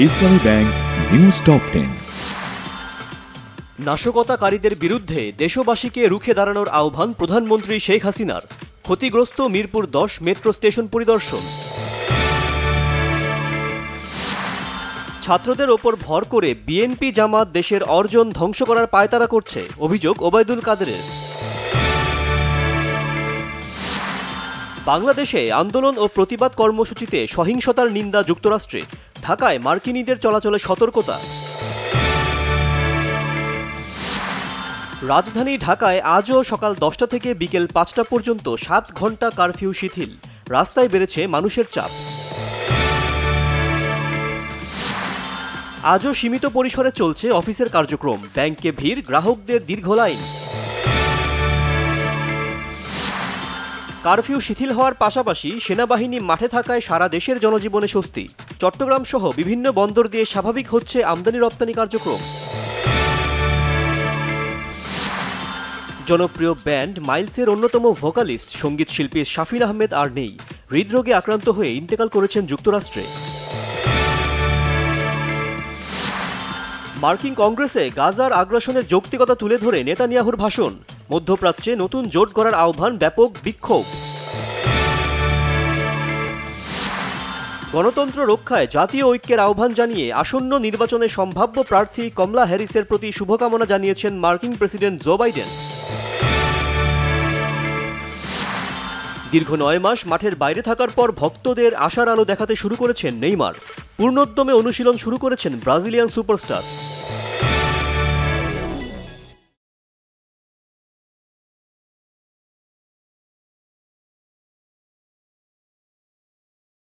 ইসলামী bank news top 10। নাশকতাকারীদের বিরুদ্ধে দেশবাসীকে রুখে দাঁড়ানোর আহ্বান প্রধানমন্ত্রী শেখ হাসিনার। ক্ষতিগ্রস্ত মিরপুর 10 মেট্রো স্টেশন পরিদর্শন। ছাত্রদের ওপর ভর করে বিএনপি জামাত দেশের অর্জন ধ্বংস করার পায়তারা করছে, অভিযোগ ওবায়দুল কাদেরের। বাংলাদেশে আন্দোলন ও প্রতিবাদ কর্মসূচিতে সহিংসতার নিন্দা যুক্তরাষ্ট্রে, ঢাকায় মার্কিনীদের চলাচলে সতর্কতা। রাজধানী ঢাকায় আজও সকাল 10টা থেকে বিকেল 5টা পর্যন্ত 7 ঘণ্টা কারফিউ শিথিল, রাস্তায় বেড়েছে মানুষের চাপ। আজও সীমিত পরিসরে চলছে অফিসের কার্যক্রম, ব্যাংকে ভিড়, গ্রাহকদের দীর্ঘ লাইন। কারফিউ শিথিল হওয়ার পাশাপাশি সেনাবাহিনী মাঠে থাকায় সারা দেশের জনজীবনে স্বস্তি। চট্টগ্রাম সহ বিভিন্ন বন্দর দিয়ে স্বাভাবিক হচ্ছে আমদানি রপ্তানি কার্যক্রম। জনপ্রিয় ব্যান্ড মাইলসের অন্যতম ভোকালিস্ট সঙ্গীত শিল্পী শাফিন আহমেদ আর নেই, হৃদরোগে আক্রান্ত হয়ে ইন্তেকাল করেছেন যুক্তরাষ্ট্রে। মার্কিন কংগ্রেসে গাজার আগ্রাসনের যৌক্তিকতা তুলে ধরে নেতানিয়াহুর ভাষণ, মধ্যপ্রাচ্যে নতুন জোট গড়ার আহ্বান, ব্যাপক বিক্ষোভ। গণতন্ত্র রক্ষায় জাতীয় ঐক্যের আহ্বান জানিয়ে আসন্ন নির্বাচনে সম্ভাব্য প্রার্থী কমলা হ্যারিসের প্রতি শুভকামনা জানিয়েছেন মার্কিন প্রেসিডেন্ট জো বাইডেন। দীর্ঘ 9 মাস মাঠের বাইরে থাকার পর ভক্তদের আশার আলো দেখাতে শুরু করেছেন নেইমার। পূর্ণোদ্যমে অনুশীলন শুরু করেছেন ব্রাজিলিয়ান সুপারস্টার।